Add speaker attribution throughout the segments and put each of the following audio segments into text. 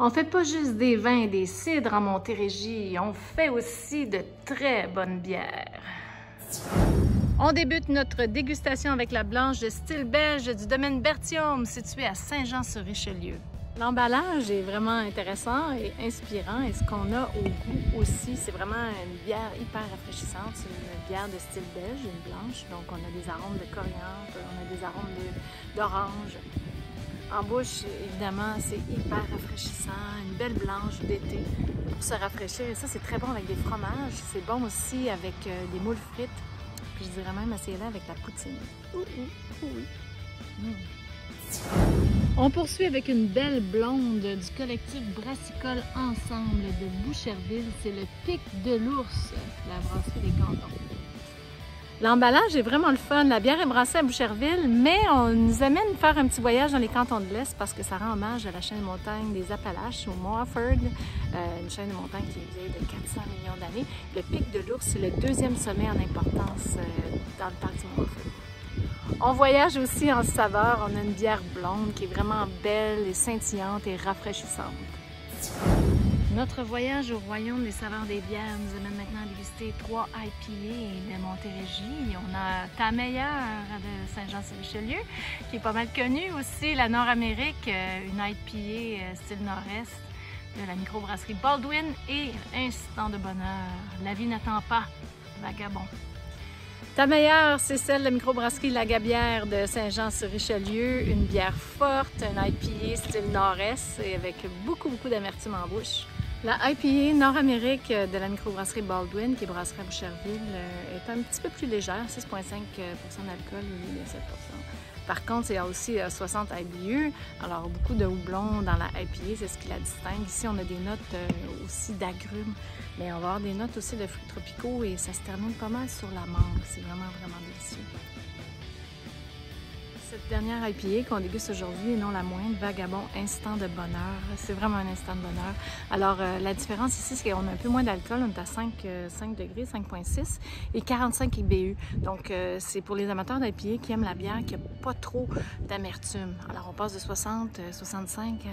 Speaker 1: On fait pas juste des vins et des cidres en Montérégie, on fait aussi de très bonnes bières. On débute notre dégustation avec la blanche de style belge du domaine Berthiaume, situé à Saint-Jean-sur-Richelieu. L'emballage est vraiment intéressant et inspirant et ce qu'on a au goût aussi, c'est vraiment une bière hyper rafraîchissante. C'est une bière de style belge, une blanche, donc on a des arômes de coriandre, on a des arômes d'orange. En bouche, évidemment, c'est hyper rafraîchissant, une belle blanche d'été pour se rafraîchir. Et ça, c'est très bon avec des fromages. C'est bon aussi avec des moules frites. Puis je dirais même assez là avec la poutine. On poursuit avec une belle blonde du collectif Brassicole Ensemble de Boucherville. C'est le Pic de l'Ours, la brasserie des Cantons. L'emballage est vraiment le fun. La bière est brassée à Boucherville, mais on nous amène faire un petit voyage dans les cantons de l'Est parce que ça rend hommage à la chaîne de montagne des Appalaches, au Mont Offord, une chaîne de montagne qui est vieille de 400 millions d'années. Le Pic de l'Ours, c'est le deuxième sommet en importance dans le parc du Mont Offord. On voyage aussi en saveur. On a une bière blonde qui est vraiment belle et scintillante et rafraîchissante. Notre voyage au royaume des saveurs des bières nous amène maintenant à déguster 3 IPA de Montérégie. On a Ta Meilleure de Saint-Jean-sur-Richelieu, qui est pas mal connue aussi, la Nord-Amérique, une IPA style nord-est de la microbrasserie Baldwin et Instant de bonheur, La vie n'attend pas, Vagabond. Ta Meilleure, c'est celle de la microbrasserie La Gabière de Saint-Jean-sur-Richelieu, une bière forte, un IPA style nord-est et avec beaucoup d'amertume en bouche. La IPA Nord-Amérique de la microbrasserie Baldwin, qui est brasserie à Boucherville, est un petit peu plus légère, 6,5 % d'alcool au lieu de 7 %. Par contre, il y a aussi 60 IBU, alors beaucoup de houblon dans la IPA, c'est ce qui la distingue. Ici, on a des notes aussi d'agrumes, mais on va avoir des notes aussi de fruits tropicaux et ça se termine pas mal sur la mangue. C'est vraiment délicieux. Cette dernière IPA qu'on déguste aujourd'hui, et non la moindre, Vagabond Instant de bonheur. C'est vraiment un instant de bonheur. Alors, la différence ici, c'est qu'on a un peu moins d'alcool. On est à 5 degrés, 5,6 et 45 IBU. Donc, c'est pour les amateurs d'IPA qui aiment la bière qui n'a pas trop d'amertume. Alors, on passe de 60, 65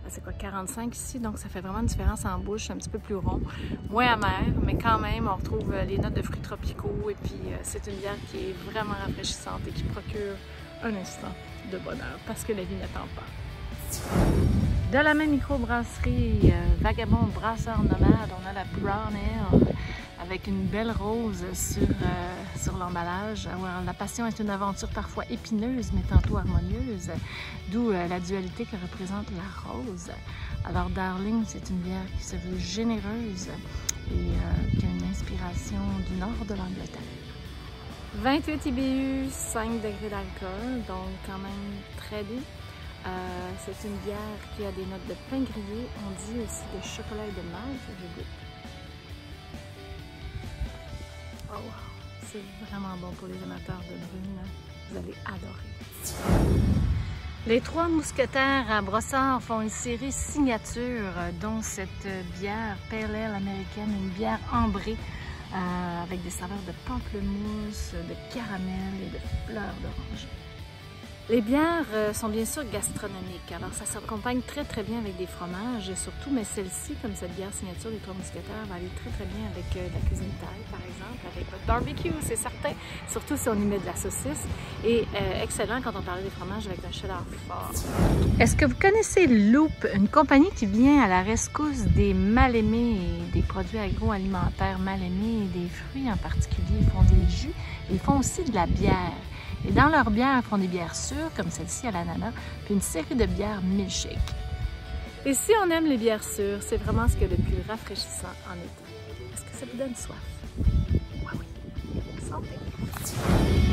Speaker 1: c'est quoi, 45 ici, donc ça fait vraiment une différence en bouche, un petit peu plus rond, moins amer, mais quand même, on retrouve les notes de fruits tropicaux et puis c'est une bière qui est vraiment rafraîchissante et qui procure un instant de bonheur parce que la vie n'attend pas. De la même microbrasserie Vagabond Brasseur Nomade, on a la Brown Ale avec une belle rose sur l'emballage. La passion est une aventure parfois épineuse, mais tantôt harmonieuse, d'où la dualité que représente la rose. Alors Darling, c'est une bière qui se veut généreuse et qui a une inspiration du nord de l'Angleterre. 28 IBU, 5 degrés d'alcool, donc quand même très doux. C'est une bière qui a des notes de pain grillé, on dit aussi de chocolat et de malt, je goûte. Oh, c'est vraiment bon pour les amateurs de brune, vous allez adorer. Les 3 mousquetaires à Brossard font une série signature, dont cette bière Pale Ale américaine, une bière ambrée avec des saveurs de pamplemousse, de caramel et de fleurs d'orange. Les bières sont bien sûr gastronomiques, alors ça s'accompagne très bien avec des fromages surtout, mais celle-ci, comme cette bière signature des 3 mousquetaires, va aller très bien avec la cuisine thaï par exemple, avec votre barbecue, c'est certain, surtout si on y met de la saucisse, et excellent quand on parlait des fromages avec un cheddar fort. Est-ce que vous connaissez Loop, une compagnie qui vient à la rescousse des mal-aimés et des produits agroalimentaires mal-aimés et des fruits en particulier? Ils font des jus et ils font aussi de la bière. Et dans leurs bières, ils font des bières sûres, comme celle-ci à l'ananas, puis une série de bières milkshake. Et si on aime les bières sûres, c'est vraiment ce qu'il y a de plus rafraîchissant en été. Est-ce que ça vous donne soif? Oui. Santé!